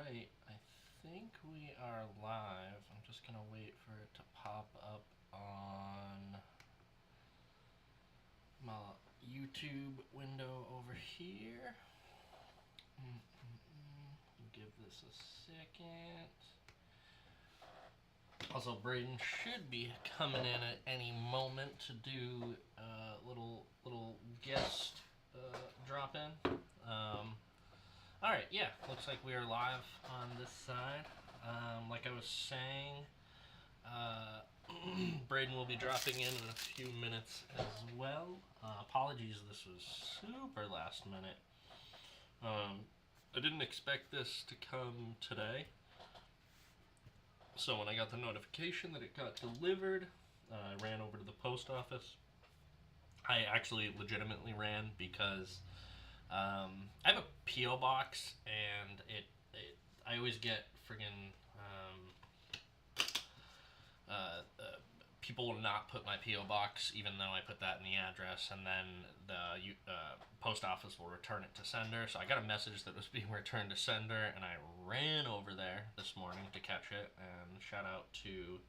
Alright, I think we are live. I'm just gonna wait for it to pop up on my YouTube window over here. Give this a second. Also, Braden should be coming in at any moment to do a little guest drop in. Alright, yeah, looks like we are live on this side. Like I was saying, Braden will be dropping in a few minutes as well. Apologies, this was super last minute. I didn't expect this to come today. So when I got the notification that it got delivered, I ran over to the post office. I actually legitimately ran because I have a P.O. box, and I always get friggin' people will not put my P.O. box, even though I put that in the address, and then the post office will return it to sender. So I got a message that was being returned to sender, and I ran over there this morning to catch it. And shout out to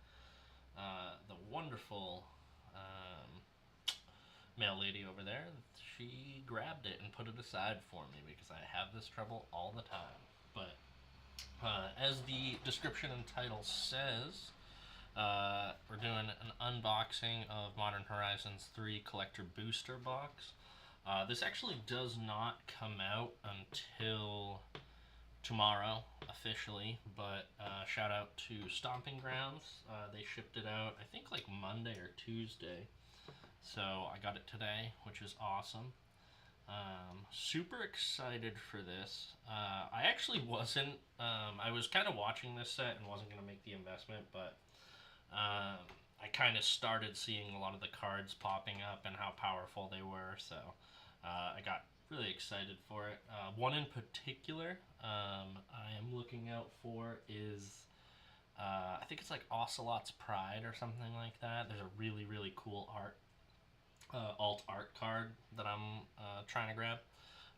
the wonderful mail lady over there. She grabbed it and put it aside for me because I have this trouble all the time. But as the description and title says, we're doing an unboxing of Modern Horizons 3 Collector Booster Box. This actually does not come out until tomorrow, officially, but shout out to Stomping Grounds. They shipped it out, I think, like Monday or Tuesday. So I got it today, which is awesome. Super excited for this. I actually wasn't. I was kind of watching this set and wasn't going to make the investment, but I kind of started seeing a lot of the cards popping up and how powerful they were, so I got really excited for it. One in particular I am looking out for is, I think it's like Ocelot's Pride or something like that. There's a really, really cool alt art card that I'm trying to grab.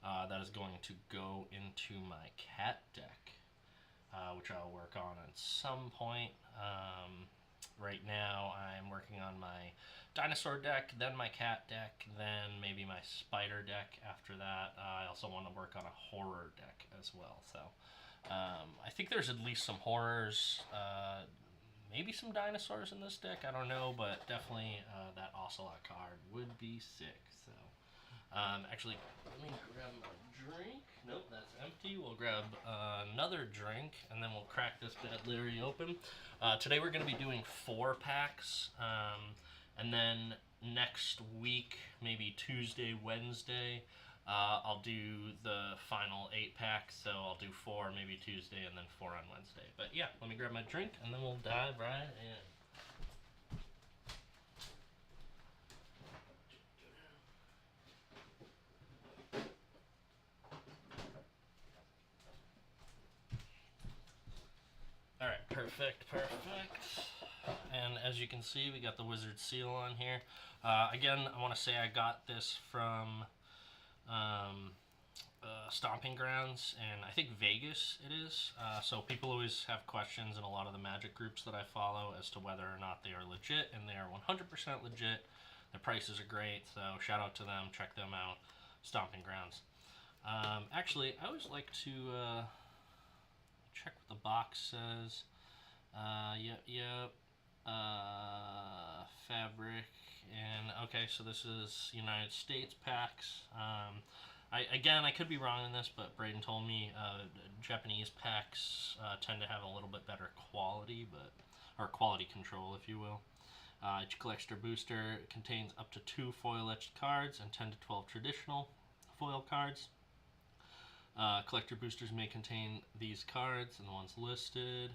That is going to go into my cat deck, which I'll work on at some point. Right now I'm working on my dinosaur deck, then my cat deck, then maybe my spider deck after that. I also want to work on a horror deck as well. So I think there's at least some horrors, maybe some dinosaurs in this deck, I don't know, but definitely that Ocelot card would be sick. So actually, let me grab my drink. Nope, that's empty. We'll grab another drink, and then we'll crack this bad Larry open. Today we're going to be doing 4 packs, and then next week, maybe Tuesday, Wednesday, I'll do the final 8 packs. So I'll do 4 maybe Tuesday, and then 4 on Wednesday. But yeah, let me grab my drink, and then we'll dive right in. Alright, perfect. And as you can see, we got the Wizard seal on here. Again, I want to say I got this from Stomping Grounds, and I think Vegas it is. So people always have questions in a lot of the Magic groups that I follow as to whether or not they are legit, and they are 100% legit. Their prices are great, so shout out to them. Check them out, Stomping Grounds. Actually, I always like to check what the box says. Yep. Fabric, and okay, so this is United States packs. I could be wrong on this, but Braden told me Japanese packs tend to have a little bit better quality, or quality control, if you will. Each collector booster contains up to 2 foil-etched cards and 10 to 12 traditional foil cards. Collector boosters may contain these cards, and the ones listed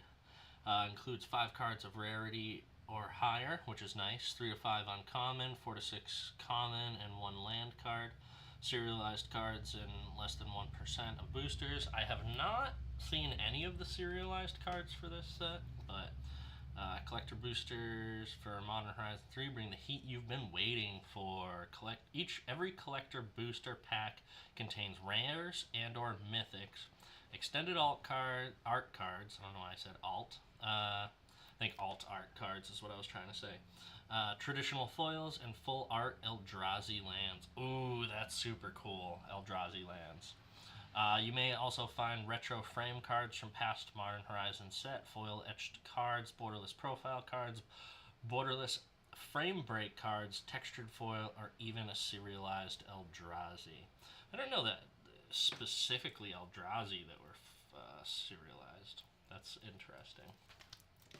includes 5 cards of rarity or higher, which is nice, 3 to 5 uncommon, 4 to 6 common, and 1 land card. Serialized cards in less than 1% of boosters. I have not seen any of the serialized cards for this set, but collector boosters for Modern Horizon 3 bring the heat you've been waiting for. Every collector booster pack contains rares and or mythics Extended art cards. I don't know why I said alt. I think alt art cards is what I was trying to say. Traditional foils and full art Eldrazi lands. Ooh, that's super cool. Eldrazi lands. You may also find retro frame cards from past Modern Horizons set, foil etched cards, borderless profile cards, borderless frame break cards, textured foil, or even a serialized Eldrazi. I don't know that specifically Eldrazi that were serialized. That's interesting.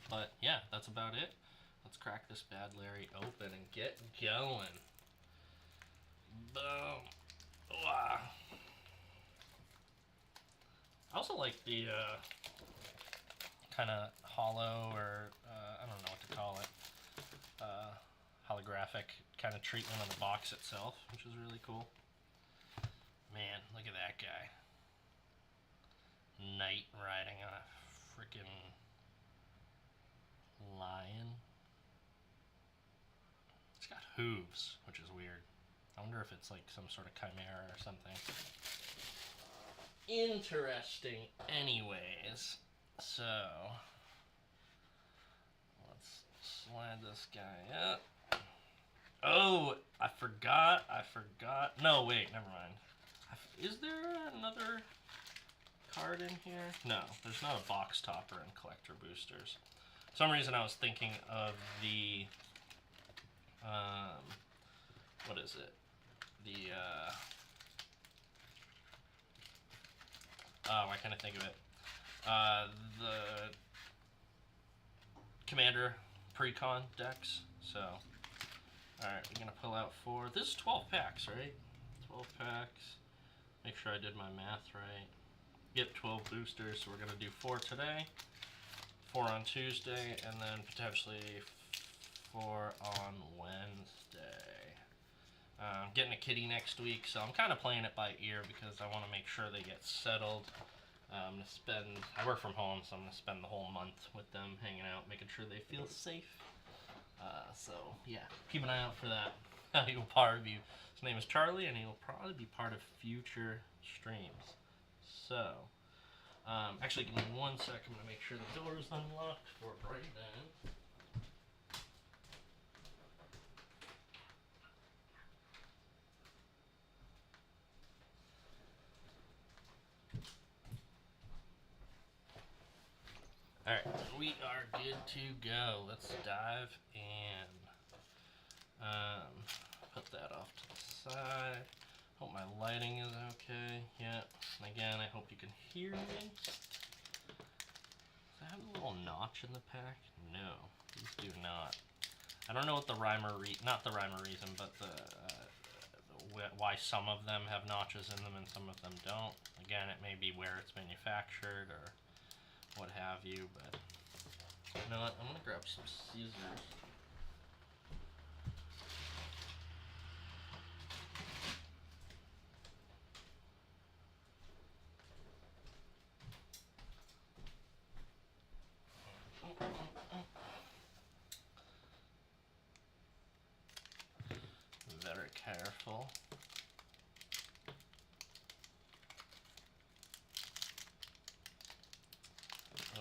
But yeah, that's about it. Let's crack this bad Larry open and get going. Boom. Wow. I also like the kind of hollow, or I don't know what to call it, holographic kind of treatment on the box itself, which is really cool. Man, look at that guy. Knight riding on a freaking lion. It's got hooves, which is weird. I wonder if it's like some sort of chimera or something. Interesting. Anyways, so let's slide this guy up. Oh, I forgot. No, wait, never mind. Is there another card in here? No, there's not a box topper in collector boosters. For some reason I was thinking of the what is it? The why can't I think of it? The Commander Precon decks. So, alright, we're gonna pull out 4. This is 12 packs, right? 12 packs. Make sure I did my math right. Yep, 12 boosters. So we're gonna do 4 today, 4 on Tuesday, and then potentially 4 on Wednesday. I'm getting a kitty next week, so I'm kind of playing it by ear because I want to make sure they get settled. I work from home, so I'm going to spend the whole month with them hanging out, making sure they feel safe. So, yeah, keep an eye out for that. He'll probably be, his name is Charlie, and he'll probably be part of future streams. So, actually, give me 1 sec. I'm going to make sure the door is unlocked for Brayden. Alright, we are good to go. Let's dive in. Put that off to the side. Hope my lighting is okay. Yep. And again, I hope you can hear me. Does it have a little notch in the pack? No, these do not. I don't know what the not the rhyme or reason, but the why some of them have notches in them and some of them don't. Again, it may be where it's manufactured or what have you, but you know what? I'm gonna grab some scissors. Very careful.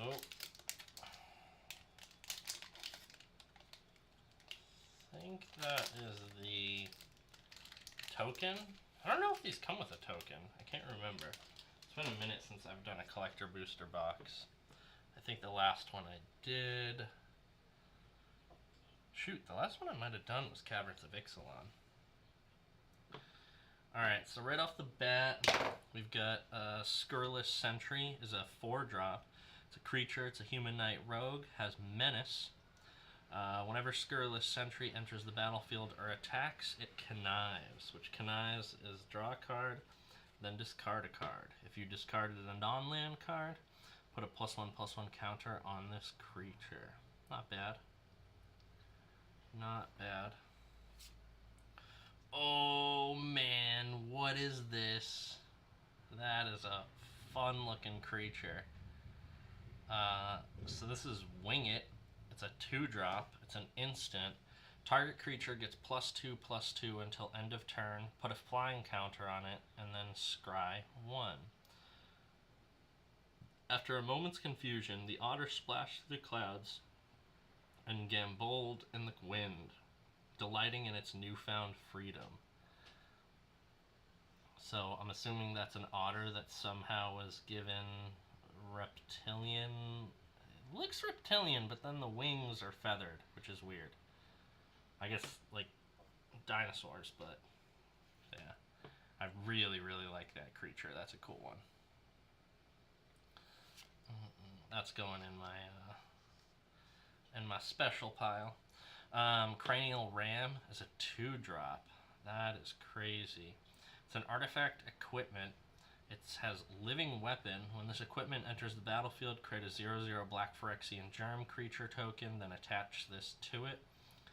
Oh. I think that is the token. I don't know if these come with a token. I can't remember. It's been a minute since I've done a collector booster box. I think the last one I did... Shoot, the last one I might have done was Caverns of Ixalan. Alright, so right off the bat, we've got Scurrilous Sentry is a 4-drop. It's a creature, it's a human knight rogue, has menace. Whenever Scurrilous Sentry enters the battlefield or attacks, it connives, which connives is draw a card, then discard a card. If you discarded a non-land card, put a +1/+1 counter on this creature. Not bad. Not bad. Oh man, what is this? That is a fun looking creature. So this is Wing It. It's a 2-drop. It's an instant. Target creature gets +2/+2 until end of turn. Put a flying counter on it, and then scry 1. After a moment's confusion, the otter splashed through the clouds and gamboled in the wind, delighting in its newfound freedom. So I'm assuming that's an otter that somehow was given reptilian. It looks reptilian, but then the wings are feathered, which is weird. I guess like dinosaurs, but yeah. I really, really like that creature. That's a cool one. That's going in my special pile. Cranial Ram is a 2-drop. That is crazy. It's an artifact equipment. It has Living Weapon. When this equipment enters the battlefield, create a 0/0 Black Phyrexian Germ creature token, then attach this to it.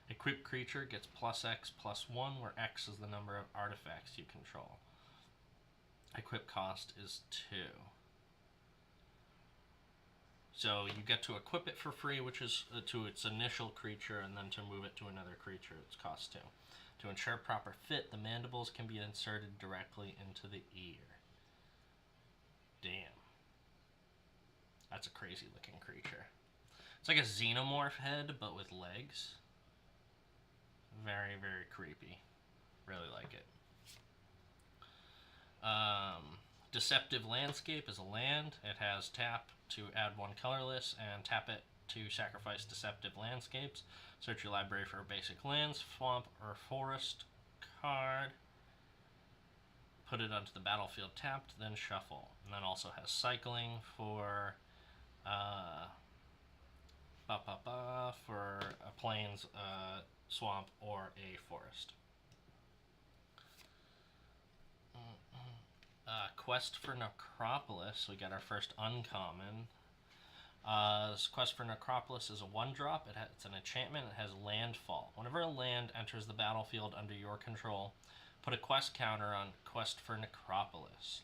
Equipped creature gets +X/+1, where X is the number of artifacts you control. Equip cost is 2. So you get to equip it for free, which is to its initial creature, and then to move it to another creature, it's cost 2. To ensure proper fit, the mandibles can be inserted directly into the ear. Damn. That's a crazy looking creature. It's like a xenomorph head, but with legs. Very, very creepy. Really like it. Deceptive Landscape is a land. It has tap to add 1 colorless and tap it to sacrifice Deceptive Landscapes. Search your library for basic lands, swamp, or forest card. Put it onto the battlefield tapped, then shuffle. And then also has cycling for for a plains, swamp, or a forest. Quest for Necropolis. We got our first uncommon. Quest for Necropolis is a 1-drop. It's an enchantment. It has Landfall. Whenever a land enters the battlefield under your control, put a quest counter on Quest for Necropolis.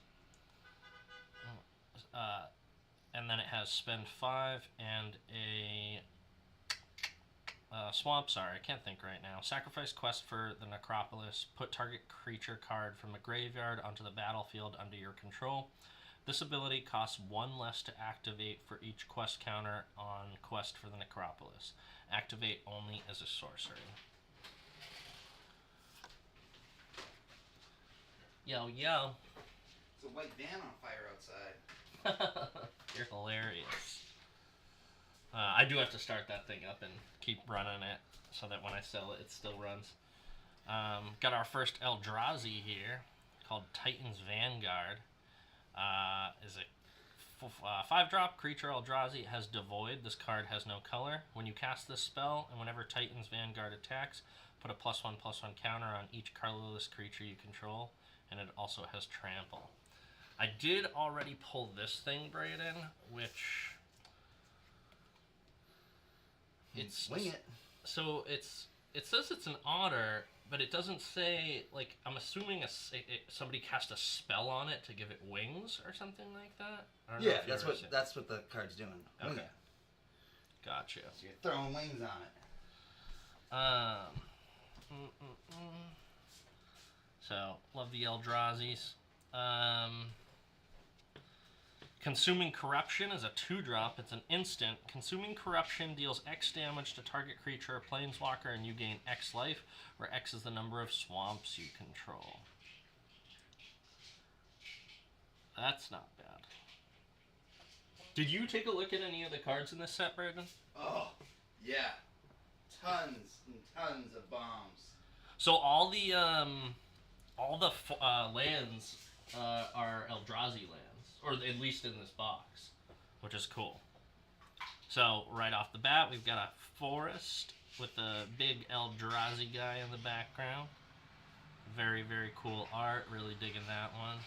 And then it has spend 5 and a swamp. Sorry, I can't think right now. Sacrifice Quest for the Necropolis. Put target creature card from a graveyard onto the battlefield under your control. This ability costs 1 less to activate for each quest counter on Quest for the Necropolis. Activate only as a sorcery. Yo, yo. It's a white van on fire outside. You're hilarious. I do have to start that thing up and keep running it so that when I sell it, it still runs. Got our first Eldrazi here called Titan's Vanguard. Is a 5-drop creature Eldrazi. It has Devoid. This card has no color. When you cast this spell, and whenever Titan's Vanguard attacks, put a +1/+1 counter on each colorless creature you control, and it also has Trample. I did already pull this thing, Brayden, which it's Wing it. So it says it's an otter, but it doesn't say, like, I'm assuming somebody cast a spell on it to give it wings or something like that. Yeah, that's what the card's doing. Wing it. Gotcha. So you're throwing wings on it. So love the Eldrazi's. Consuming Corruption is a 2-drop. It's an instant. Consuming Corruption deals X damage to target creature or planeswalker, and you gain X life, where X is the number of swamps you control. That's not bad. Did you take a look at any of the cards in this set, Brandon? Oh, yeah. Tons and tons of bombs. So all the lands are Eldrazi lands. Or at least in this box, which is cool. So, right off the bat, we've got a forest with a big Eldrazi guy in the background. Very, very cool art. Really digging that one.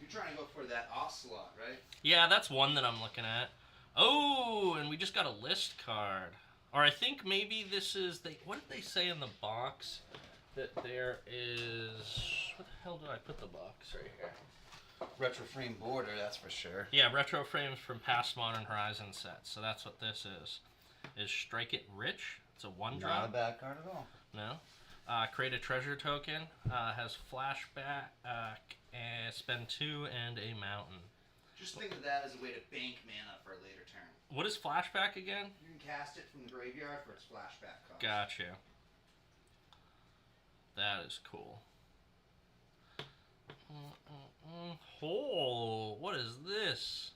You're trying to go for that Ocelot, right? Yeah, that's one that I'm looking at. Oh, and we just got a list card. Or I think maybe this is... what did they say in the box? That there is... Where the hell did I put the box? Right here. Retro frame border, that's for sure. Yeah, retro frames from past Modern Horizon sets. So that's what this is. Is Strike It Rich. It's a 1-drop. Not a bad card at all. No. Create a treasure token. Has flashback, spend 2, and a mountain. Just think of that as a way to bank mana for a later turn. What is flashback again? You can cast it from the graveyard for its flashback cost. Gotcha. That is cool. Oh, what is this?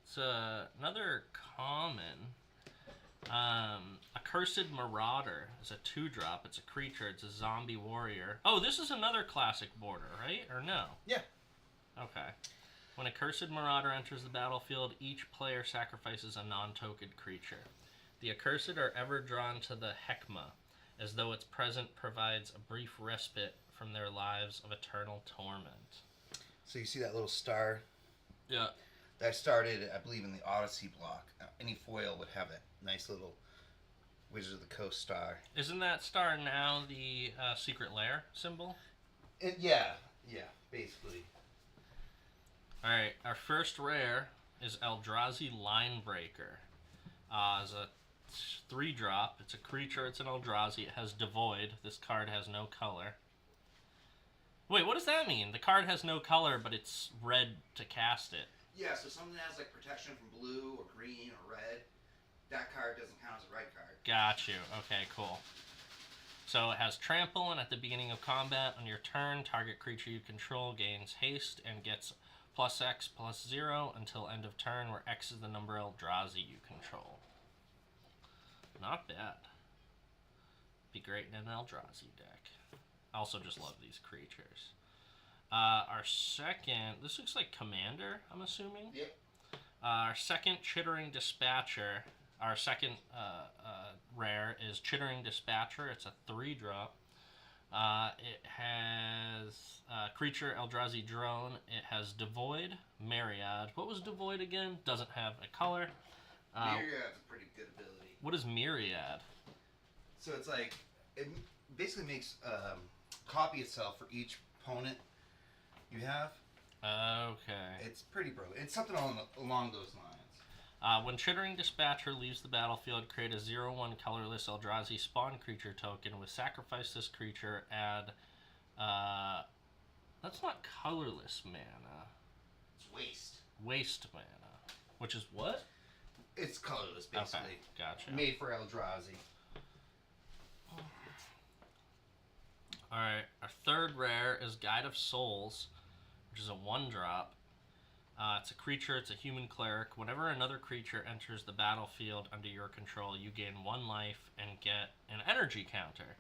It's another common. Accursed Marauder is a 2-drop. It's a creature. It's a zombie warrior. Oh, this is another classic border, right? Or no? Yeah. Okay. When Accursed Marauder enters the battlefield, each player sacrifices a non-token creature. The Accursed are ever drawn to the Hekma, as though its presence provides a brief respite from their lives of eternal torment. So you see that little star? Yeah. That started, I believe, in the Odyssey block. Any foil would have that nice little Wizard of the Coast star. Isn't that star now the secret lair symbol? Yeah, basically. Alright, our first rare is Eldrazi Linebreaker. It's a 3-drop. It's a creature. It's an Eldrazi. It has Devoid. This card has no color. Wait, what does that mean? The card has no color, but it's red to cast it. Yeah, so something that has like protection from blue or green or red, that card doesn't count as a red card. Got you. Okay, cool. So it has Trample, and at the beginning of combat, on your turn, target creature you control gains haste and gets +X/+0 until end of turn, where X is the number of Eldrazi you control. Not bad. Be great in an Eldrazi deck. I also just love these creatures. Our second, this looks like Commander, I'm assuming. Yep. Our second Chittering Dispatcher, our second rare is Chittering Dispatcher. It's a 3-drop. It has creature Eldrazi Drone. It has Devoid, Myriad. What was Devoid again? Doesn't have a color. Myriad's a pretty good ability. What is Myriad? So it's like, it basically makes copy itself for each opponent you have. Okay. It's pretty broken. It's something along those lines. When Chittering Dispatcher leaves the battlefield, create a 0/1 colorless Eldrazi spawn creature token. With sacrifice this creature, add... that's not colorless mana. It's waste. Waste mana. Which is what? It's colorless, basically. Okay, gotcha. Made for Eldrazi. Alright, our third rare is Guide of Souls, which is a 1-drop. It's a creature, it's a human cleric. Whenever another creature enters the battlefield under your control, you gain 1 life and get an energy counter.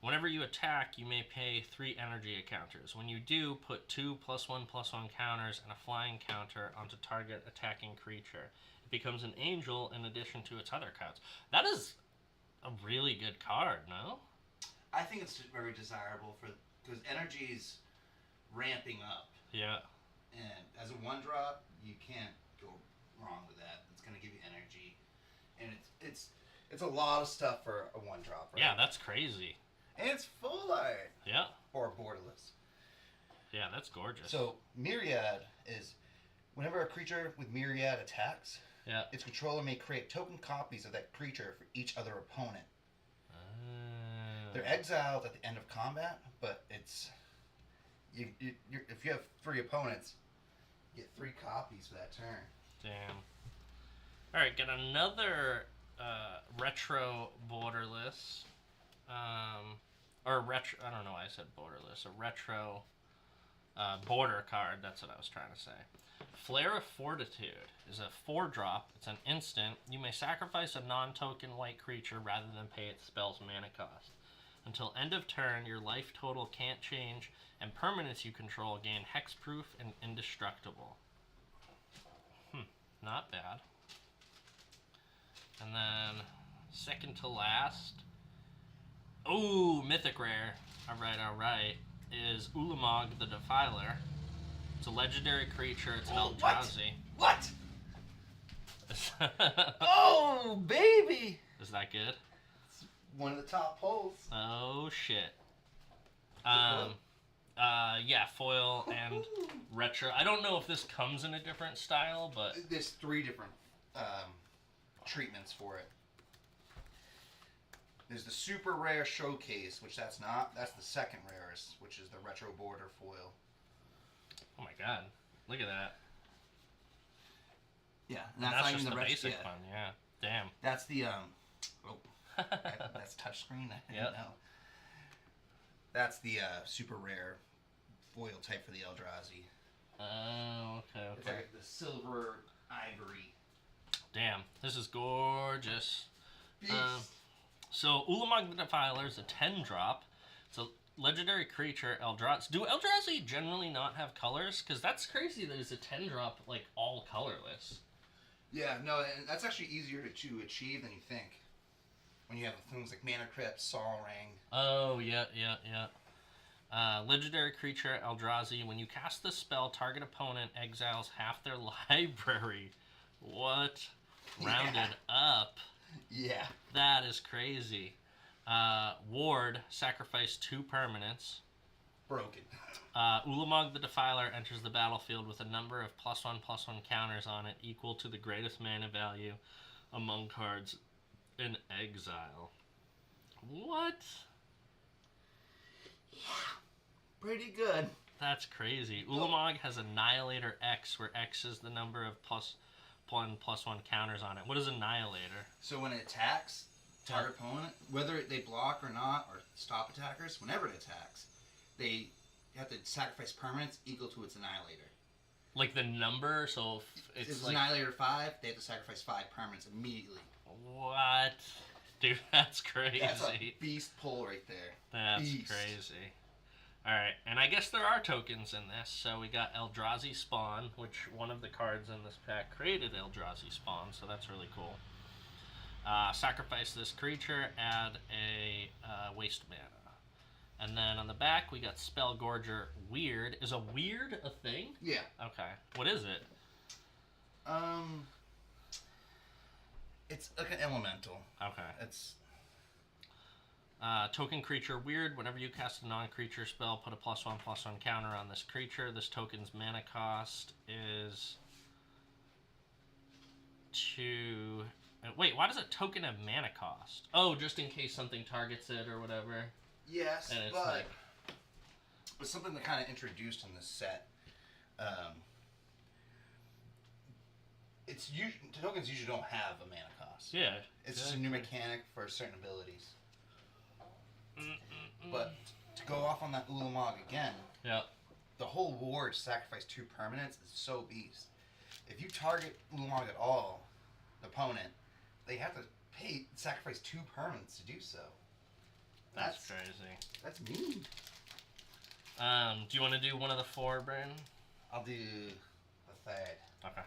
Whenever you attack, you may pay 3 energy counters. When you do, put 2 +1/+1 counters and a flying counter onto target attacking creature. It becomes an angel in addition to its other cards. That is a really good card, no? I think it's very desirable because energy's ramping up. Yeah. And as a 1-drop, you can't go wrong with that. It's going to give you energy. And it's a lot of stuff for a 1-drop, right? Yeah, that's crazy. And it's full art. Yeah. Or borderless. Yeah, that's gorgeous. So, Myriad is whenever a creature with Myriad attacks, yeah, its controller may create token copies of that creature for each other opponent. They're exiled at the end of combat, but it's... if you have 3 opponents, you get 3 copies for that turn. Damn. Alright, get another retro borderless. Or retro... I don't know why I said borderless. A retro border card. That's what I was trying to say. Flare of Fortitude is a 4-drop. It's an instant. You may sacrifice a non-token white creature rather than pay its spell's mana cost. Until end of turn, your life total can't change, and permanents you control gain hexproof and indestructible. Not bad. And then, second to last... Ooh, mythic rare. Alright. Is Ulamog the Defiler. It's a legendary creature. It's an Eldrazi. What? Oh, baby! Is that good? It's one of the top pulls. Oh, shit. Yeah, foil and retro. I don't know if this comes in a different style, but... There's 3 different treatments for it. There's the super rare showcase, which that's not. That's the second rarest, which is the retro border foil. Oh my god. Look at that. Yeah, and And that's, that's not just even the rest basic yet. one, yeah. Damn. That's the that's touchscreen. I didn't Yep. know. That's the super rare foil type for the Eldrazi. Oh, okay, It's okay. like the silver ivory. Damn, this is gorgeous. Beast. So Ulamog the Defiler is a 10-drop. It's a legendary creature, Eldrazi. Do Eldrazi generally not have colors? Because that's crazy that it's a 10-drop, like, all colorless. Yeah, no, and that's actually easier to achieve than you think. When you have things like Mana Crypt, Sol Ring. Oh, yeah. Legendary creature, Eldrazi. When you cast this spell, target opponent exiles half their library. What? Rounded up. Yeah. That is crazy. Ward, sacrifice 2 permanents. Broken. Ulamog the Defiler enters the battlefield with a number of +1/+1 counters on it equal to the greatest mana value among cards in exile. What? Yeah. Pretty good. That's crazy. Ulamog has Annihilator X, where X is the number of +1/+1 counters on it. What is Annihilator? So when it attacks target opponent, whether they block or not, or stop attackers, whenever it attacks, they have to sacrifice permanents equal to its Annihilator. Like the number, so if it's like... Annihilator 5, they have to sacrifice 5 permanents immediately. What? Dude, that's crazy. That's a beast pull right there. That's beast. crazy. Alright, and I guess there are tokens in this. So we got Eldrazi Spawn, which one of the cards in this pack created Eldrazi Spawn, so that's really cool. Sacrifice this creature, add a waste mana. And then on the back, we got Spellgorger Weird. Is a weird a thing? Yeah. Okay. What is it? It's like an elemental. Okay. It's token creature Weird. Whenever you cast a non-creature spell, put a +1/+1 counter on this creature. This token's mana cost is 2. Wait, why does a token have mana cost? Oh, just in case something targets it or whatever. yes, And it's but like... it's something that kind of introduced in this set. Tokens usually don't have a mana cost. Yeah. It's just a new mechanic for certain abilities. But to go off on that Ulamog again, Yeah. the whole ward to sacrifice 2 permanents is so beast. If you target Ulamog at all, the opponent, they have to sacrifice 2 permanents to do so. That's crazy. That's mean. Do you want to do one of the 4, Brandon? I'll do the 3rd. Okay.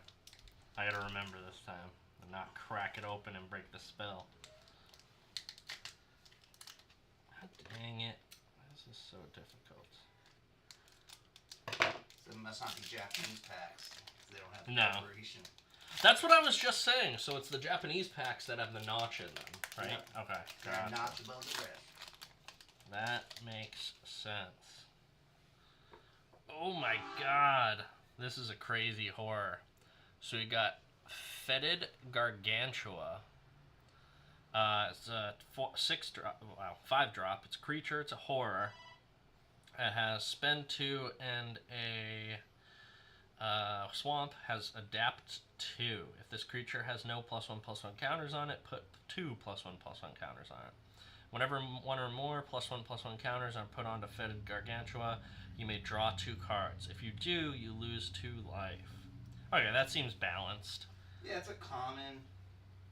I gotta remember this time and not crack it open and break the spell. God dang it. This is so difficult. So it must not be Japanese packs. 'Cause they don't have the No. preparation. That's what I was just saying. So it's the Japanese packs that have the notch in them, right? Yep. Okay. They're Gotcha. not above the rest. That makes sense. Oh my god. This is a crazy horror. So we got Fetid Gargantua. It's a 5-drop. It's a creature. It's a horror. It has spend 2 and a swamp. Has adapt 2. If this creature has no +1/+1 counters on it, put 2 +1/+1 counters on it. Whenever 1 or more +1/+1 counters are put onto Fetid Gargantua, you may draw 2 cards. If you do, you lose 2 life. Okay, that seems balanced. Yeah, it's a common.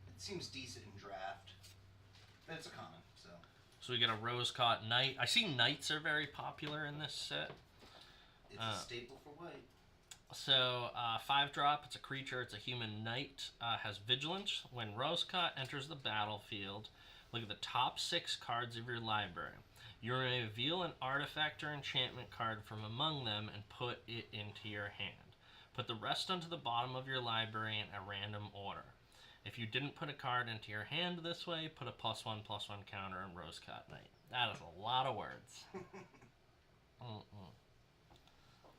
It seems decent in draft. But it's a common, so. So we got a Rose-Caught Knight. I see Knights are very popular in this set. It's a staple for white. So, 5-drop, it's a creature, it's a human knight, has Vigilance. When Rose-Caught enters the battlefield, look at the top 6 cards of your library. You may reveal an artifact or enchantment card from among them and put it into your hand. Put the rest onto the bottom of your library in a random order. If you didn't put a card into your hand this way, put a +1/+1 counter on Rose-Caught Knight. That is a lot of words.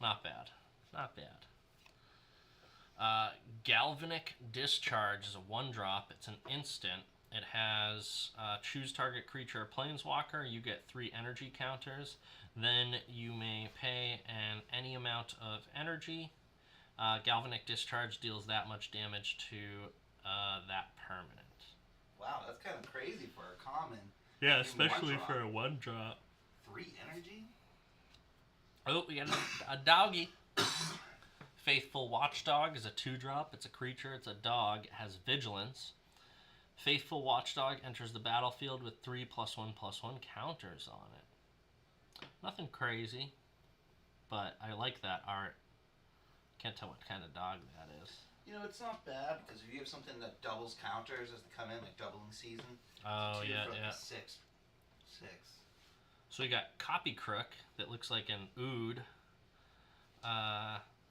Not bad. Not bad. Galvanic Discharge is a 1-drop. It's an instant. It has choose target creature or planeswalker. You get 3 energy counters. Then you may pay any amount of energy Galvanic Discharge deals that much damage to that permanent. Wow, that's kind of crazy for a common. Yeah, Even especially one drop. for a 1-drop. 3 energy? Oh, we got a doggy. Faithful Watchdog is a 2-drop. It's a creature. It's a dog. It has vigilance. Faithful Watchdog enters the battlefield with 3 +1/+1 counters on it. Nothing crazy, but I like that art. Can't tell what kind of dog that is. You know, it's not bad because if you have something that doubles counters as they come in, like doubling season. Oh, it's 2 yeah, for yeah. 6. So we got Copy Crook that looks like an Ood.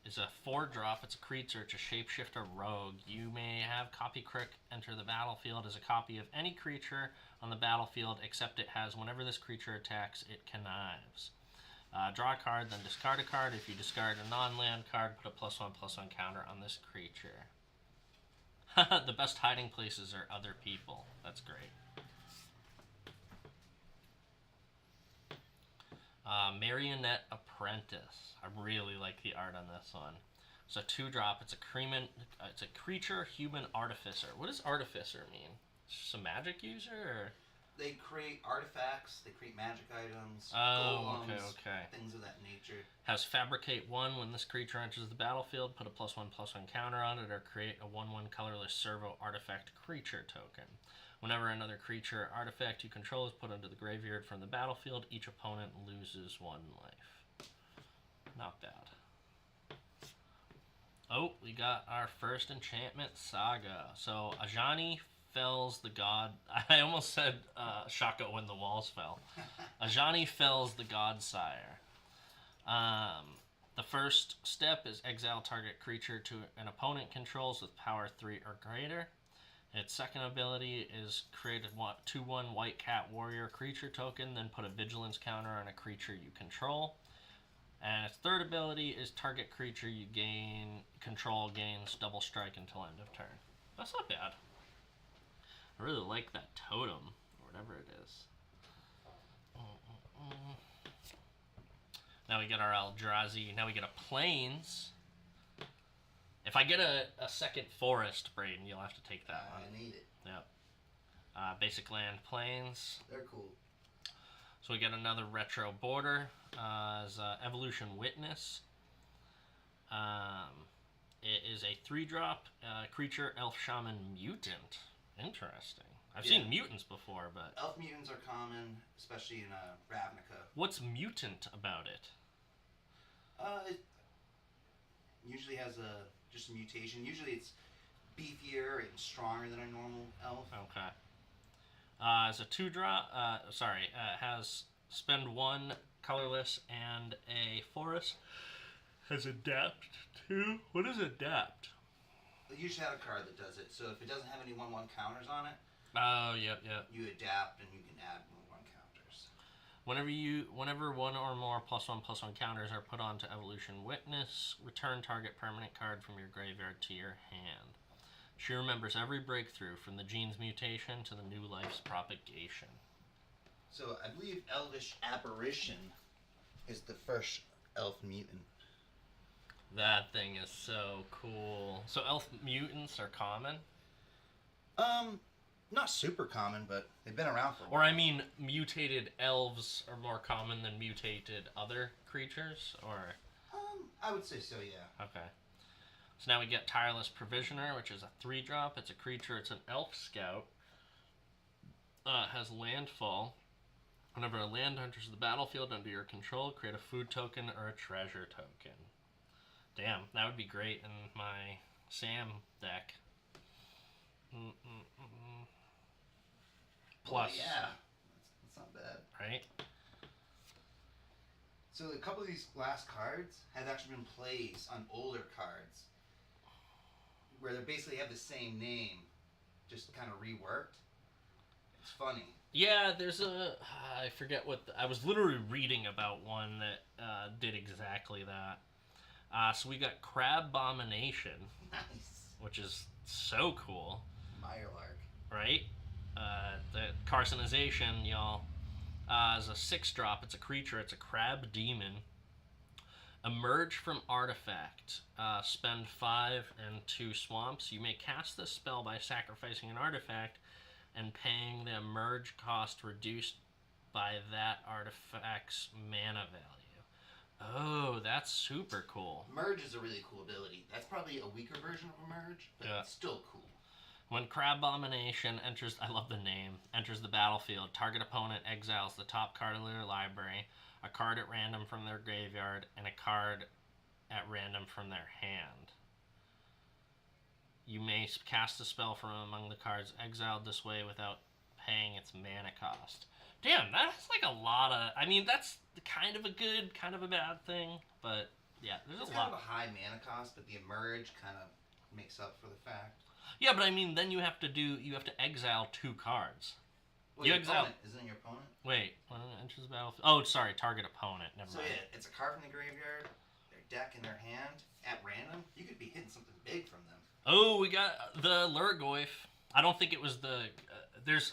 Is a 4-drop. It's a creature. It's a shapeshifter rogue. You may have Copy Crook enter the battlefield as a copy of any creature on the battlefield, except it has, whenever this creature attacks, it connives. Draw a card, then discard a card. If you discard a non-land card, put a +1/+1 counter on this creature. The best hiding places are other people. That's great. Marionette Apprentice. I really like the art on this one. It's a 2-drop. It's a creature human artificer. What does artificer mean? Just a magic user? Or? They create artifacts. They create magic items. Oh, golems, okay. Things of that nature. Has Fabricate 1. When this creature enters the battlefield, put a +1/+1 counter on it, or create a 1/1 colorless servo artifact creature token. Whenever another creature or artifact you control is put into the graveyard from the battlefield, each opponent loses 1 life. Not bad. Oh, we got our first enchantment saga. So, Ajani fells the god... I almost said Shaka when the walls fell. Ajani fells the Godsire. The first step is exile target creature to an opponent controls with power 3 or greater. Its second ability is create a 2/1 white cat warrior creature token, then put a vigilance counter on a creature you control. And its third ability is target creature you control gains double strike until end of turn. That's not bad. I really like that totem, or whatever it is. Now we get our Eldrazi. Now we get a Plains. If I get a second forest, Braden, you'll have to take that one. I need it. Yep. Basic land Plains. They're cool. So we get another retro border as Evolution Witness. It is a 3-drop creature elf shaman mutant. Interesting. I've seen mutants before, but Elf mutants are common, especially in Ravnica. what's mutant about it? It usually has just a mutation. Usually it's beefier and stronger than a normal elf. Okay. As a 2-drop, has spend 1 colorless and a forest. Has adapt to. What is adapt? They usually have a card that does it. So if it doesn't have any 1/1 counters on it, Oh, yep. you adapt and you can add 1/1 counters. Whenever 1 or more +1/+1 counters are put onto Evolution Witness, return target permanent card from your graveyard to your hand. She remembers every breakthrough from the gene's mutation to the new life's propagation. So I believe Elvish Apparition is the first elf mutant. That thing is so cool. So elf mutants are common? Not super common, but they've been around for a Or while. I mean, mutated elves are more common than mutated other creatures? Or I would say so, yeah. okay. So now we get Tireless Provisioner, which is a 3-drop. It's a creature. It's an elf scout. Has landfall. Whenever a land enters the battlefield under your control, create a food token or a treasure token. Damn, that would be great in my Sam deck. Plus, Well, yeah, that's not bad. right? So a couple of these last cards have actually been plays on older cards, where they basically have the same name, just kind of reworked. It's funny. Yeah, there's I forget what, I was literally reading about one that did exactly that. So we got Crab Abomination, Nice. which is so cool, Mirelurk. right? The Carcinization, y'all, is a 6-drop. It's a creature. It's a crab demon. Emerge from artifact. Spend 5 and 2 swamps. You may cast this spell by sacrificing an artifact and paying the emerge cost reduced by that artifact's mana value. Oh, that's super cool. Merge is a really cool ability. That's probably a weaker version of a merge, but it's still cool. When Crabomination enters, I love the name, enters the battlefield, target opponent exiles the top card of their library, a card at random from their graveyard, and a card at random from their hand. You may cast a spell from among the cards exiled this way without paying its mana cost. Damn, that's like a lot of... I mean, that's kind of a good, kind of a bad thing, but yeah, there's it's a lot. It's kind of a high mana cost, but the emerge kind of makes up for the fact. Yeah, but I mean, then you have to exile 2 cards. Well, you your exile... opponent, isn't it your opponent? Wait, when it enters the battlefield... Oh, sorry, target opponent, never So mind. yeah, it's a card from the graveyard, their deck in their hand, at random. You could be hitting something big from them. Oh, we got the Lurgoyf. I don't think it was the...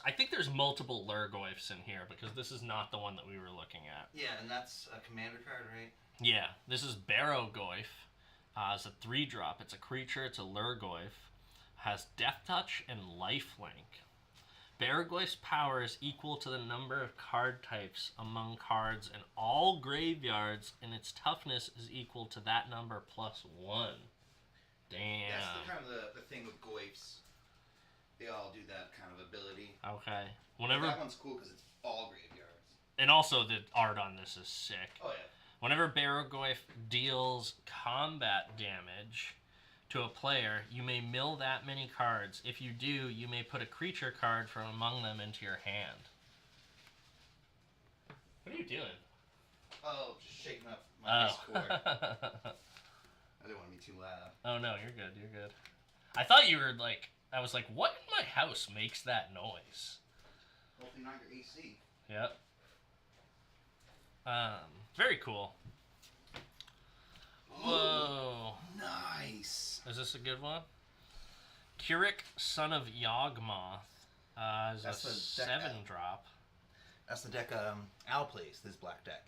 I think there's multiple Lurgoyfs in here, because this is not the one that we were looking at. Yeah, and that's a commander card, right? Yeah, this is Barrowgoyf. It's a 3-drop. It's a creature. It's a Lurgoyf. Has Death Touch and Lifelink. Barrowgoyf's power is equal to the number of card types among cards in all graveyards, and its toughness is equal to that number plus 1. Damn. That's kind of the thing with Goyfs. They all do that kind of ability. Okay. That one's cool because it's all graveyards. And also the art on this is sick. Oh yeah. Whenever Barrowgoyf deals combat damage to a player, you may mill that many cards. If you do, you may put a creature card from among them into your hand. What are you doing? Oh, just shaking up my Discord. I didn't want to be too loud. Oh no, you're good. You're good. I thought you were like... I was like, what in my house makes that noise? Hopefully not your AC. Yep. Very cool. Whoa. Nice. Is this a good one? Kirik, son of Yawgmoth, is That's a the deck 7-drop. That's the deck Al plays, this black deck.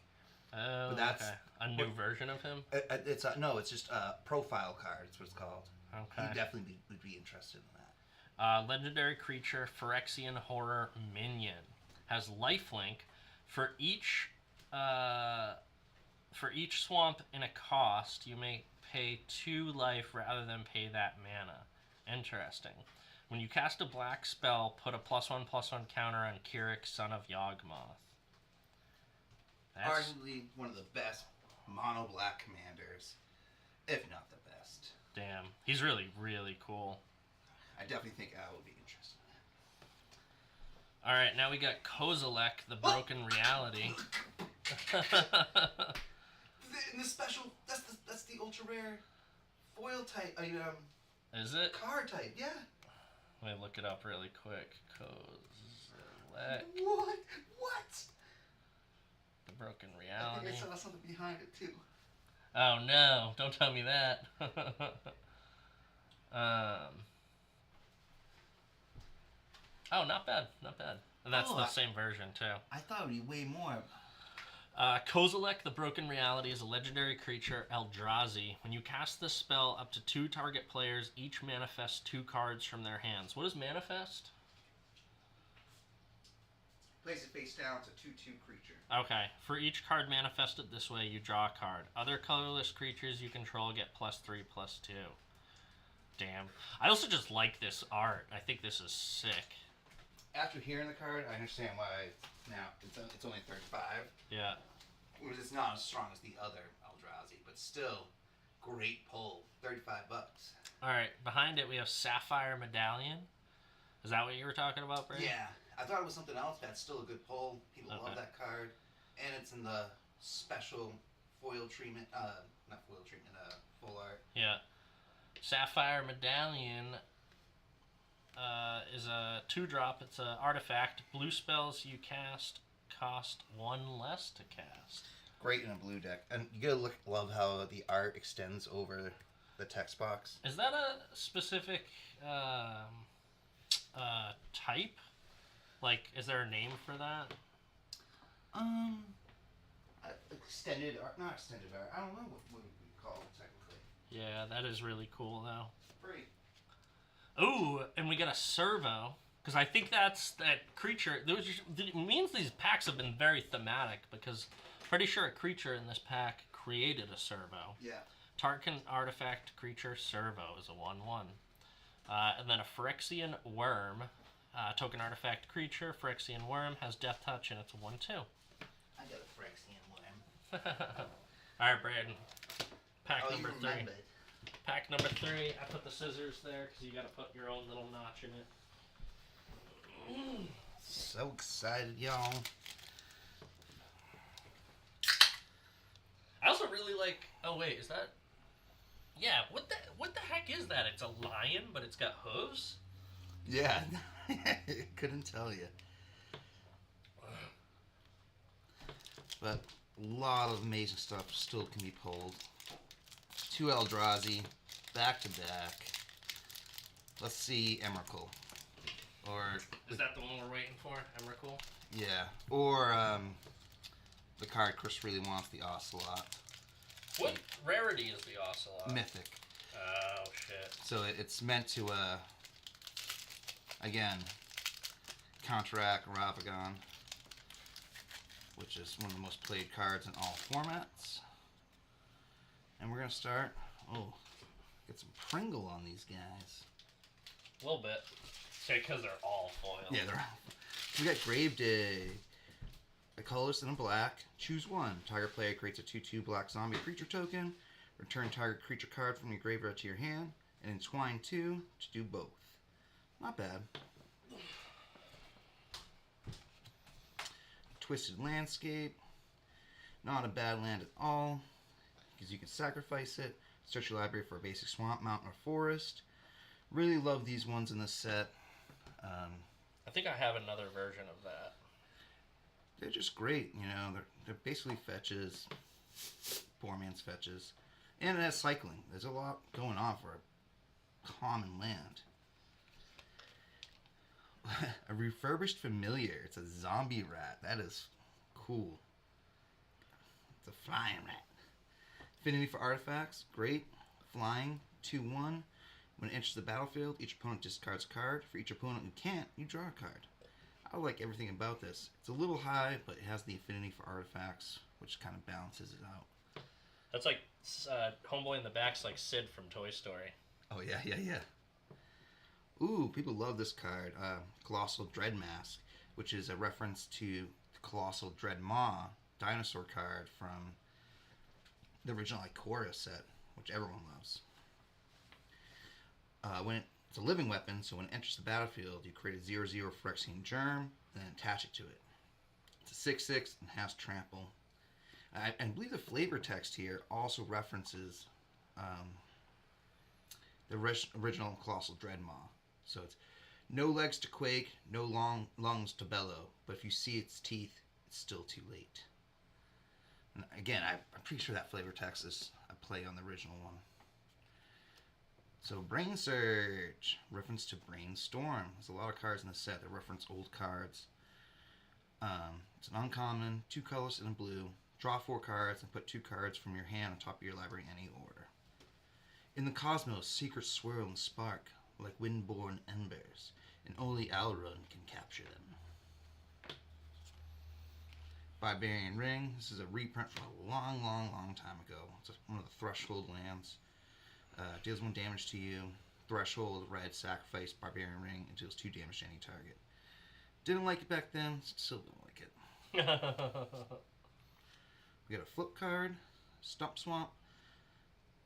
Oh, But that's okay. A new version of him? It's just a profile card, that's what it's called. Okay. He'd definitely would be interested in that. Legendary creature, Phyrexian Horror Minion. Has lifelink. For each swamp in a cost, you may pay 2 life rather than pay that mana. Interesting. When you cast a black spell, put a +1/+1 counter on Kirik, son of Yawgmoth. That's... Arguably one of the best mono black commanders, if not the best. Damn. He's really, really cool. I definitely think Al would be interested in Alright, now we got Kozilek, the Broken Reality. In the special, that's the ultra rare foil type, Is it? card type, yeah. Let me look it up really quick. Kozilek, What? the Broken I Reality. think I saw something behind it too. Oh no, don't tell me that. Oh, not bad, not bad. And that's the same version too. I thought it would be way more. Kozilek, the Broken Reality, is a legendary creature, Eldrazi. When you cast this spell, up to 2 target players each manifest 2 cards from their hands. What is manifest? Place it face down. It's a 2/2 creature. Okay. For each card manifested this way, you draw a card. Other colorless creatures you control get +3/+2. Damn. I also just like this art. I think this is sick. After hearing the card, I understand why now it's only 35. Yeah. It's not as strong as the other Eldrazi, but still, great pull. $35. Alright, behind it we have Sapphire Medallion. Is that what you were talking about, Brady? Yeah, I thought it was something else, but it's still a good pull. People Okay. love that card. And it's in the special foil treatment, not foil treatment, full art. Yeah. Sapphire Medallion is a 2-drop. It's an artifact. Blue spells you cast cost 1 less to cast. Great in a blue deck. And you gotta love how the art extends over the text box. Is that a specific type? Like, is there a name for that? I extended art, not extended art. I don't know what we call it technically. Yeah, that is really cool though. Pretty. Ooh, and we got a servo. Because I think that's that creature. It means these packs have been very thematic because pretty sure a creature in this pack created a servo. Yeah. Tarkin artifact creature servo is a 1/1. And then a Phyrexian worm. Token artifact creature, Phyrexian worm, has death touch and it's a 1/2. I got a Phyrexian worm. Alright, Braden. Pack number you 3. remembered. Pack number 3. I put the scissors there because you got to put your own little notch in it. So excited, y'all. I also really like. Oh wait, is that? Yeah. What the heck is that? It's a lion, but it's got hooves. Yeah. Couldn't tell you. But a lot of amazing stuff still can be pulled. 2 Eldrazi, back to back. Let's see Emrakul. Or Is that the one we're waiting for? Emrakul? yeah, or the card Chris really wants, the Ocelot. What rarity is the Ocelot? Mythic. Oh shit. So it's meant to again counteract Ravagon, which is one of the most played cards in all formats. And we're gonna start. Oh, get some Pringle on these guys. A little bit. Because they're all foil. Yeah, they're. We got Gravedigg. A colorless and a black. Choose one. Target player creates a 2/2 black zombie creature token. Return target creature card from your graveyard to your hand, and entwine 2 to do both. Not bad. Twisted Landscape. Not a bad land at all, because you can sacrifice it. Search your library for a basic swamp, mountain, or forest. Really love these ones in this set. I think I have another version of that. They're just great, you know. They're basically fetches, poor man's fetches, and it has cycling. There's a lot going on for a common land. A refurbished familiar. It's a zombie rat. That is cool. It's a flying rat. Affinity for artifacts. Great. Flying. 2/1. When it enters the battlefield, each opponent discards a card. For each opponent who can't, you draw a card. I like everything about this. It's a little high, but it has the affinity for artifacts, which kind of balances it out. That's like Homeboy in the Back's like Sid from Toy Story. Oh, yeah. Ooh, people love this card. Colossal Dread Mask, which is a reference to the Colossal Dread Maw dinosaur card from the original Ikoria set, which everyone loves. It's a living weapon, so when it enters the battlefield, you create a 0/0 Phyrexian Germ, then attach it to it. It's a 6/6 and has trample. I believe the flavor text here also references the original Colossal Dreadmaw. So it's no legs to quake, no long lungs to bellow, but if you see its teeth, it's still too late. And again, I'm pretty sure that flavor text is a play on the original one. So Brain Surge, reference to Brainstorm. There's a lot of cards in the set that reference old cards. It's an uncommon, 2 colors and a blue. Draw 4 cards and put 2 cards from your hand on top of your library in any order. In the cosmos, secrets swirl and spark like windborne embers, and only Alrun can capture them. Barbarian Ring. This is a reprint from a long time ago. It's one of the Threshold lands. Deals 1 damage to you. Threshold, red, sacrifice, Barbarian Ring, and deals 2 damage to any target. Didn't like it back then, still don't like it. We got a flip card, Stump Swamp.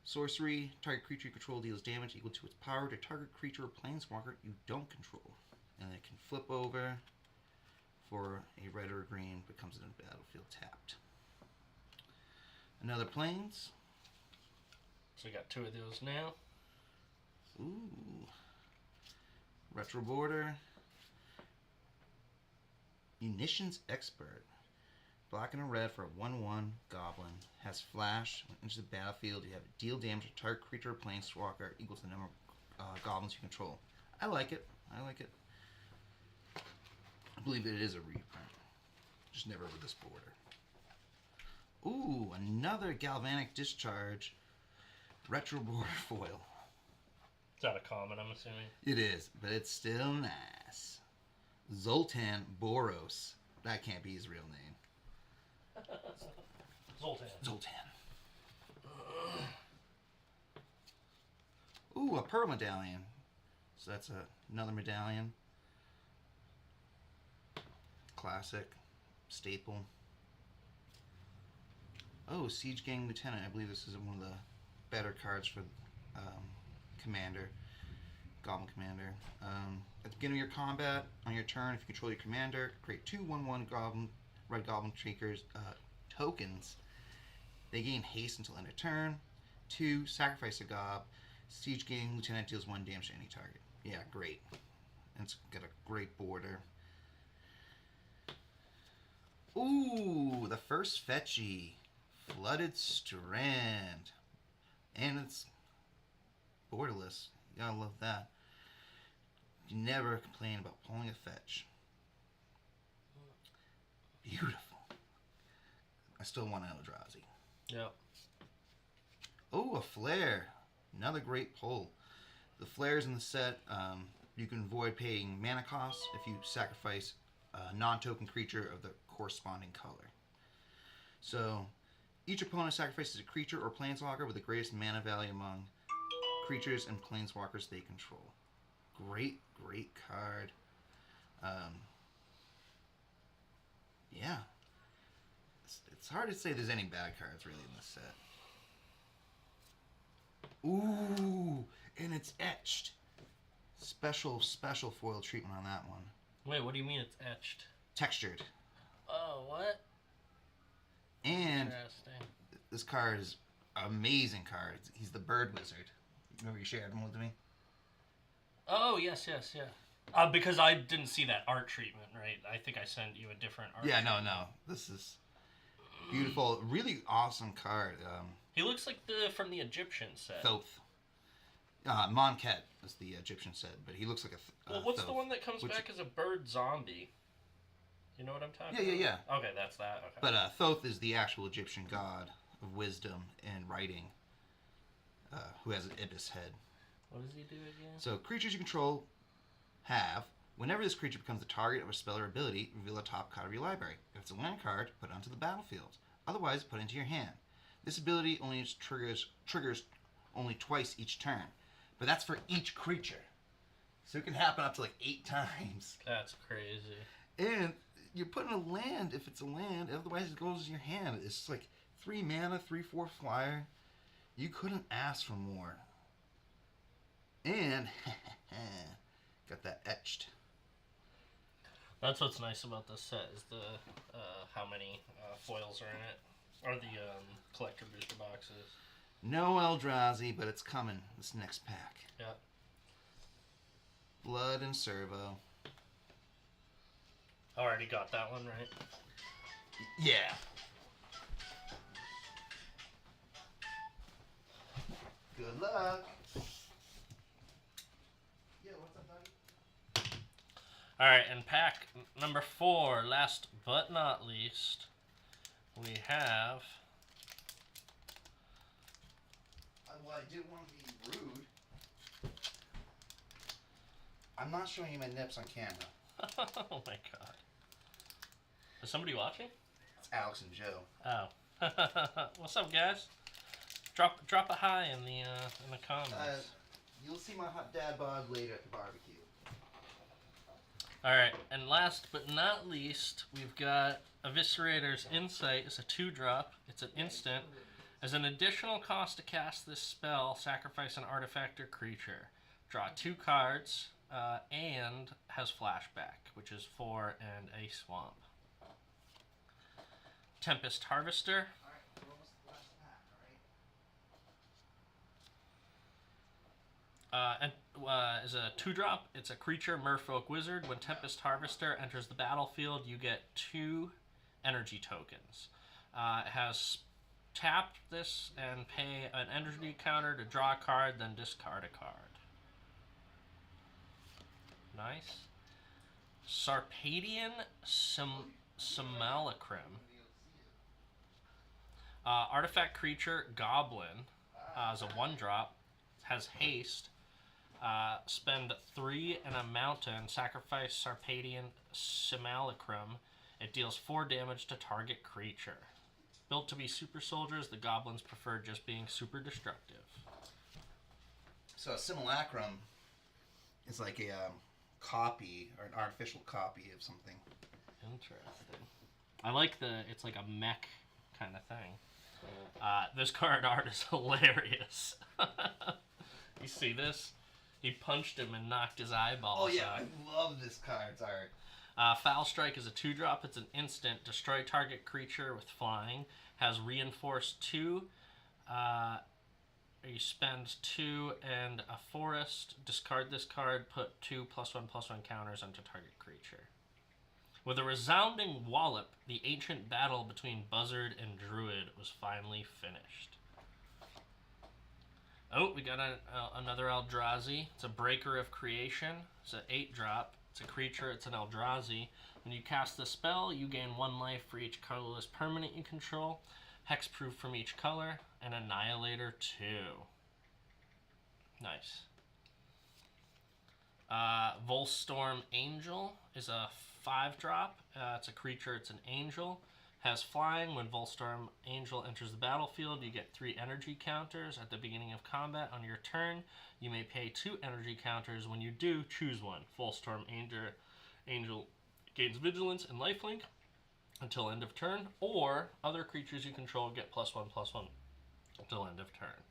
Sorcery, target creature you control deals damage equal to its power to target creature or planeswalker you don't control. And it can flip over for a red or a green, but comes in a battlefield tapped. Another planes. So we got 2 of those now. Ooh. Retro Border. Munitions Expert. Black and a red for a 1/1 goblin. Has flash. When it enters the battlefield, you have to deal damage to target creature or planeswalker equal to the number of goblins you control. I like it. I believe it is a reprint. Just never with this border. Ooh, another galvanic discharge retro border foil. Is that a common, I'm assuming? It is, but it's still nice. Zoltan Boros. That can't be his real name. Zoltan. Ooh, a pearl medallion. So that's another medallion. Classic. Staple. Oh, Siege Gang Lieutenant. I believe this is one of the better cards for Commander. Goblin Commander. At the beginning of your combat, on your turn, if you control your commander, create 2 1/1 Red Goblin Shakers tokens. They gain haste until end of turn. 2, sacrifice a gob. Siege Gang Lieutenant deals 1 damage to any target. Yeah, great. And it's got a great border. Ooh, the first fetchy. Flooded Strand. And it's borderless. You gotta love that. You never complain about pulling a fetch. Beautiful. I still want Eldrazi. Yep. Oh, a flare. Another great pull. The flares in the set, you can avoid paying mana costs if you sacrifice a non-token creature of the corresponding color. So, each opponent sacrifices a creature or planeswalker with the greatest mana value among creatures and planeswalkers they control. Great, great card. Yeah. It's hard to say there's any bad cards really in this set. Ooh, and it's etched. Special foil treatment on that one. Wait, what do you mean it's etched? Textured. Oh, what? And Interesting. this card is an amazing card. He's the Bird Wizard. Remember you shared him with me? Oh, yes, yeah. Because I didn't see that art treatment, right? I think I sent you a different art Yeah, treatment. no. This is beautiful. Really awesome card. He looks like from the Egyptian set. Thoth. Monket is the Egyptian set, but he looks like a Well, what's Thoth. the one that comes back as a bird zombie? You know what I'm talking about? Yeah. Okay, that's that. Okay. But Thoth is the actual Egyptian god of wisdom and writing, who has an ibis head. What does he do again? So creatures you control have, whenever this creature becomes the target of a spell or ability, reveal a top card of your library. If it's a land card, put it onto the battlefield. Otherwise, put it into your hand. This ability only triggers only twice each turn. But that's for each creature. So it can happen up to like 8 times. That's crazy. And you're putting a land if it's a land, otherwise it goes in your hand. It's like 3 mana, 3/4 flyer. You couldn't ask for more. And got that etched. That's what's nice about this set is the how many foils are in it, or the collector booster boxes. No Eldrazi, but it's coming this next pack. Yeah. Blood and Servo. Already got that one right. Yeah. Good luck. Yeah, what's up, buddy? All right, and pack number 4, last but not least, we have. Well, I didn't want to be rude. I'm not showing you my nips on camera. Oh my god. Is somebody watching? It's Alex and Joe. Oh. What's up, guys? Drop a hi in the comments. You'll see my hot dad bod later at the barbecue. All right, and last but not least, we've got Eviscerator's Insight. It's a 2-drop. It's an instant. As an additional cost to cast this spell, sacrifice an artifact or creature. Draw 2 cards, and has flashback, which is 4 and a swamp. Tempest Harvester. Alright, we're almost at the last pack, alright? And is a 2-drop. It's a creature, Merfolk Wizard. When Tempest Harvester enters the battlefield, you get 2 energy tokens. It has tap this and pay an energy counter to draw a card, then discard a card. Nice. Sarpadian Simulacrum. Artifact creature Goblin is a 1-drop, has haste. Spend 3 in a mountain, sacrifice Sarpadian Simulacrum. It deals 4 damage to target creature. Built to be super soldiers, the goblins prefer just being super destructive. So a simulacrum is like a copy or an artificial copy of something. Interesting. I like it's like a mech kind of thing. This card art is hilarious. You see this? He punched him and knocked his eyeballs out. I love this card's art. Foul Strike is a 2-drop. It's an instant. Destroy target creature with flying. Has reinforced 2. You spend 2 and a forest. Discard this card. Put 2 +1/+1 counters onto target creature. With a resounding wallop, the ancient battle between Buzzard and Druid was finally finished. Oh, we got another Eldrazi. It's a Breaker of Creation. It's an 8-drop. It's a creature. It's an Eldrazi. When you cast the spell, you gain 1 life for each colorless permanent you control, hexproof from each color, and Annihilator 2. Nice. Volstorm Angel is a 5-drop. It's a creature. It's an angel. Has flying. When Volstorm Angel enters the battlefield, you get 3 energy counters. At the beginning of combat on your turn, you may pay 2 energy counters. When you do, choose one. Volstorm Angel gains vigilance and lifelink until end of turn, or other creatures you control get +1/+1 until end of turn.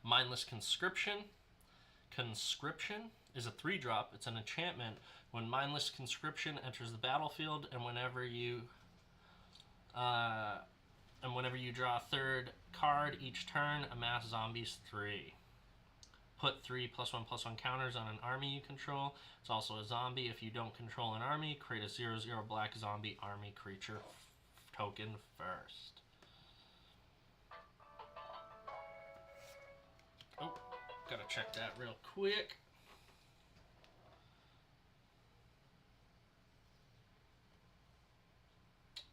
Mindless Conscription. Conscription is a 3-drop. It's an enchantment. When Mindless Conscription enters the battlefield, and whenever you draw a 3rd card each turn, amass zombies 3. Put 3 +1/+1 counters on an army you control. It's also a zombie. If you don't control an army, create a 0/0 black zombie army creature token first. Oh, gotta check that real quick.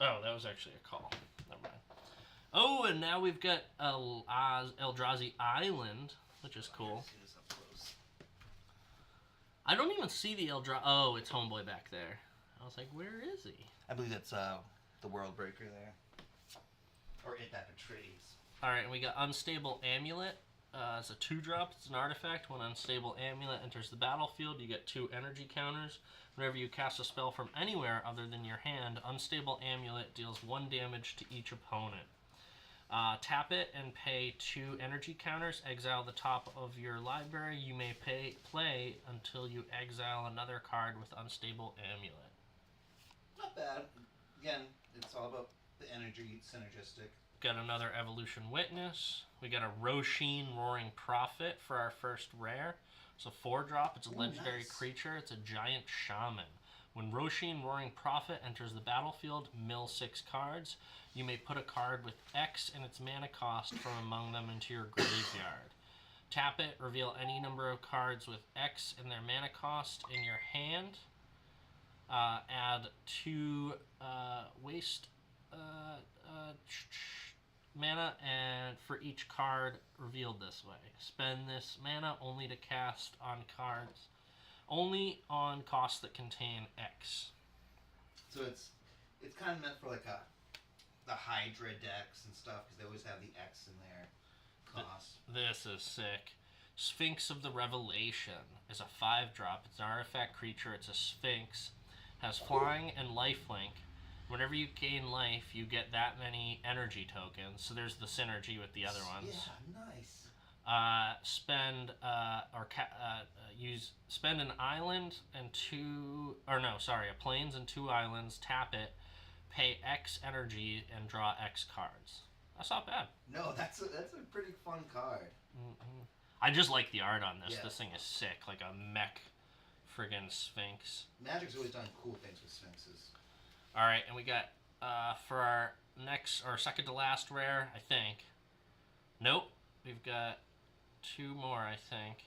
Oh, that was actually a call. Never mind. Oh, and now we've got Eldrazi Island, which is cool. I don't even see the Eldrazi. Oh, it's Homeboy back there. I was like, where is he? I believe that's the World Breaker there. Or it that betrays. Alright, and we got Unstable Amulet. It's a 2-drop. It's an artifact. When Unstable Amulet enters the battlefield, you get 2 energy counters. Whenever you cast a spell from anywhere other than your hand, Unstable Amulet deals 1 damage to each opponent. Tap it and pay 2 energy counters. Exile the top of your library. You may play until you exile another card with Unstable Amulet. Not bad. Again, it's all about the energy synergistic. Got another Evolution Witness. We got a Roshin Roaring Prophet for our first rare. It's a 4-drop. It's a legendary creature. It's a giant shaman. When Roshin Roaring Prophet enters the battlefield, mill 6 cards. You may put a card with X in its mana cost from among them into your graveyard. Tap it, reveal any number of cards with X in their mana cost in your hand. Add 2 waste mana and for each card revealed this way. Spend this mana only to cast on cards, only on costs that contain X. So it's kind of meant for like the Hydra decks and stuff because they always have the X in their cost. This is sick. Sphinx of the Revelation is a 5-drop. It's an artifact creature. It's a Sphinx. Has flying and lifelink. Whenever you gain life, you get that many energy tokens. So there's the synergy with the other ones. Yeah, nice. Spend an island and a plains and 2 islands. Tap it, pay X energy, and draw X cards. That's not bad. No, that's a pretty fun card. Mm-hmm. I just like the art on this. Yeah. This thing is sick, like a mech friggin' Sphinx. Magic's always done cool things with Sphinxes. All right, and we got for our second to last rare, I think. Nope, we've got 2 more, I think.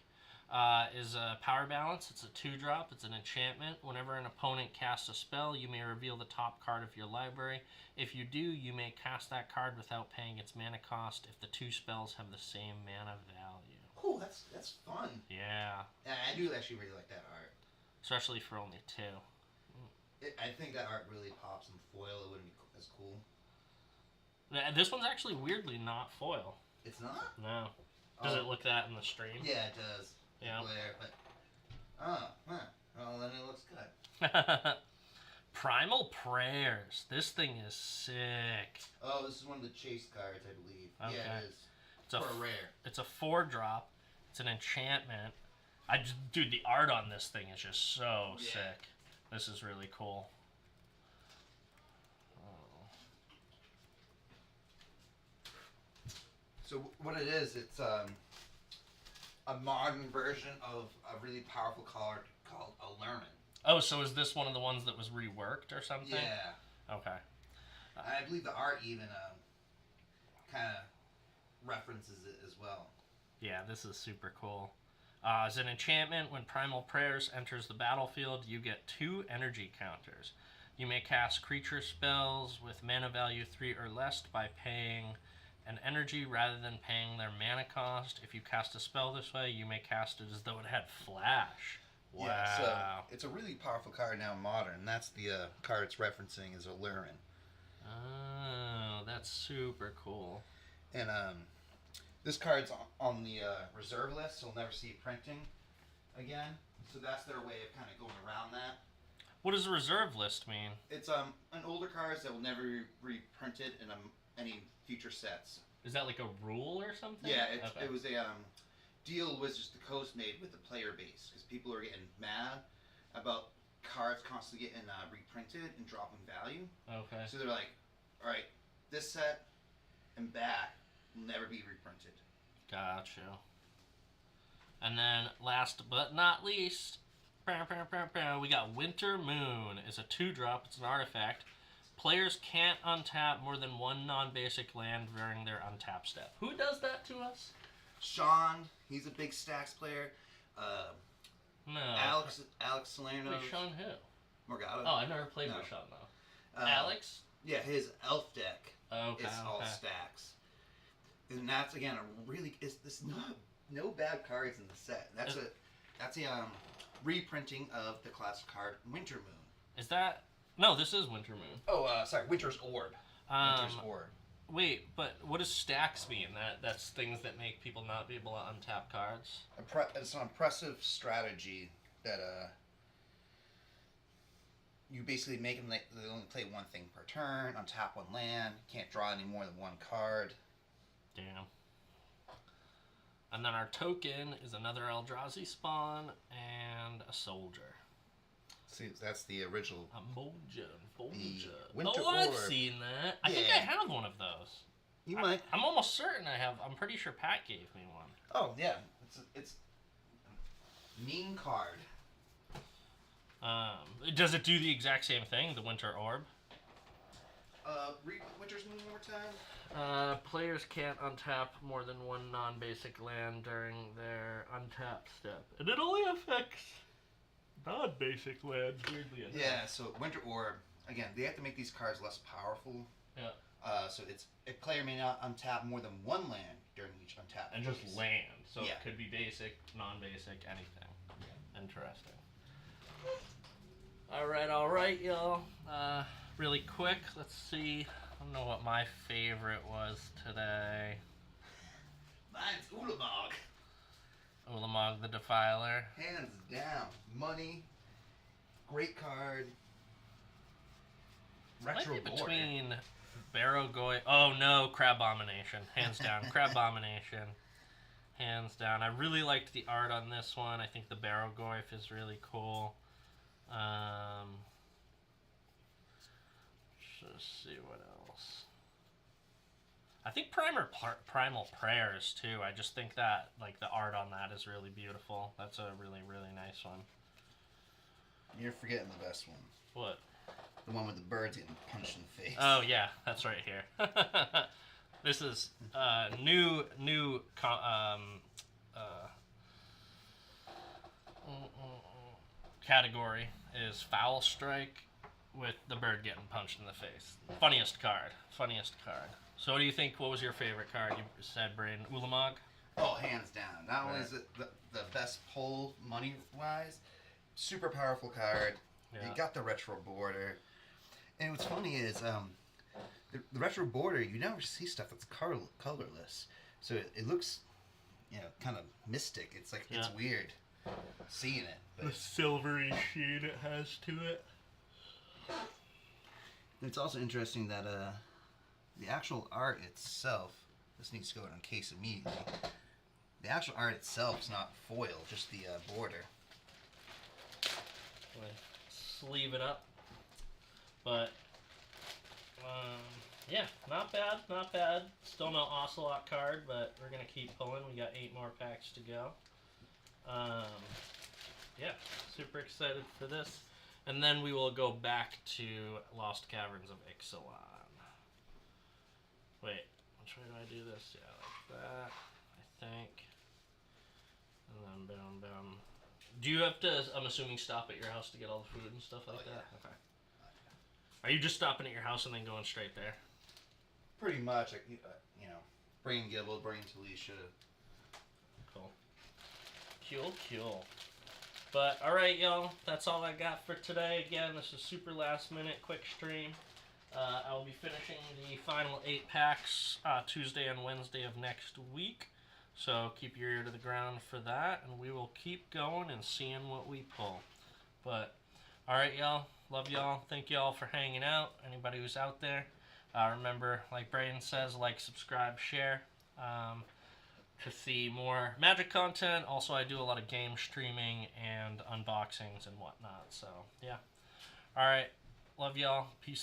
is a power balance. It's a 2-drop. It's an enchantment. Whenever an opponent casts a spell, you may reveal the top card of your library. If you do, you may cast that card without paying its mana cost if the 2 spells have the same mana value. Cool, that's fun. Yeah. I do actually really like that art. Especially for only 2. I think that art really pops in foil. It wouldn't be as cool. This one's actually weirdly not foil. It's not? No. Does it look that in the stream? Yeah, it does. Yeah. Glare, but well then it looks good. Primal Prayers. This thing is sick. Oh, this is one of the chase cards, I believe. Okay. Yeah, it is. It's a For a rare. It's a 4-drop. It's an enchantment. Dude, the art on this thing is just so sick. This is really cool. So what it is, it's a modern version of a really powerful card called Allurement. Oh, so is this one of the ones that was reworked or something? Yeah. Okay. I believe the art even kind of references it as well. Yeah, this is super cool. As an enchantment, when Primal Prayers enters the battlefield, you get 2 energy counters. You may cast creature spells with mana value 3 or less by paying an energy rather than paying their mana cost. If you cast a spell this way, you may cast it as though it had flash. Wow. Yeah, so it's a really powerful card now in Modern. And that's the card it's referencing is Allurement. Oh, that's super cool. And this card's on the reserve list, so we'll never see it printing again. So that's their way of kind of going around that. What does a reserve list mean? It's an older cards that will never be reprinted in any future sets. Is that like a rule or something? Yeah, it was a deal Wizards of the Coast made with the player base because people are getting mad about cards constantly getting reprinted and dropping value. Okay. So they're like, all right, this set and back will never be reprinted. Gotcha. And then last but not least, we got Winter Moon. It's a 2-drop. It's an artifact. Players can't untap more than 1 non-basic land during their untap step. Who does that to us? Sean, he's a big Stacks player. No. Alex Salerno. Wait, Sean who? Morgado. Oh, I've never played with Sean though. Alex? Yeah, his elf deck Okay. is all Stacks. And that's again a really there's no bad cards in the set. That's a reprinting of the classic card Winter Moon. Is that no? This is Winter Moon. Oh, sorry, Winter's Orb. Winter's Orb. Wait, but what does stacks mean? That's things that make people not be able to untap cards? It's an impressive strategy that you basically make them they only play 1 thing per turn, untap 1 land, can't draw any more than 1 card. Damn. And then our token is another Eldrazi spawn and a soldier. See, that's the original. A Moja. Winter I've Orb. seen that. I think I have one of those. You might. I'm almost certain I have. I'm pretty sure Pat gave me one. Oh yeah, it's mean card. Does it do the exact same thing? The Winter Orb. Read Winter's Moon one more time. Players can't untap more than 1 non-basic land during their untap step, and it only affects non-basic lands. Weirdly enough. Yeah, so Winter Orb again. They have to make these cards less powerful. Yeah. So it's a player may not untap more than 1 land during each untap. And just phase. land, so Yeah. it could be basic, non-basic, anything. Interesting. All right, y'all. Really quick, let's see. I don't know what my favorite was today. Mine's Ulamog. Ulamog the Defiler. Hands down. Money. Great card. Might Retro be lore. between Barrow-Goy. Oh no, Crabomination. Hands down. Crabomination. Hands down. I really liked the art on this one. I think the Barrow-Goyf is really cool. Let's see what else. I think Primal Prayers too. I just think that like the art on that is really beautiful. That's a really, really nice one. You're forgetting the best one. What? The one with the birds getting punched in the face. Oh yeah, that's right here. This is new category is Foul Strike with the bird getting punched in the face. Funniest card. So what do you think? What was your favorite card? You said Brain Ulamog? Oh, hands down. Not only Right. is it the best pull money-wise, super powerful card. Yeah. You got the retro border. And what's funny is the retro border, you never see stuff that's colorless. So it looks, kind of mystic. It's like, it's Yeah. weird seeing it. The But silvery sheen it has to it. it's also interesting that the actual art itself, this needs to go in case immediately. The actual art itself is not foil, just the border. Sleeve it up. But, yeah, not bad. Still no Ocelot card, but we're going to keep pulling. We got 8 more packs to go. Yeah, super excited for this. And then we will go back to Lost Caverns of Ixalan. Wait, which way do I do this? Yeah, like that, I think. And then boom. Do you have to, I'm assuming, stop at your house to get all the food and stuff like that? Yeah. Okay. Are you just stopping at your house and then going straight there? Pretty much, bringing Gibble, bringing Talisha. Cool. But, alright, y'all. That's all I got for today. Again, this is super last minute, quick stream. I will be finishing the final 8 packs Tuesday and Wednesday of next week. So keep your ear to the ground for that, and we will keep going and seeing what we pull. But, alright, y'all. Love y'all. Thank y'all for hanging out. Anybody who's out there. Remember, like Brayden says, like, subscribe, share. To see more Magic content. Also, I do a lot of game streaming and unboxings and whatnot. So, yeah. Alright. Love y'all. Peace.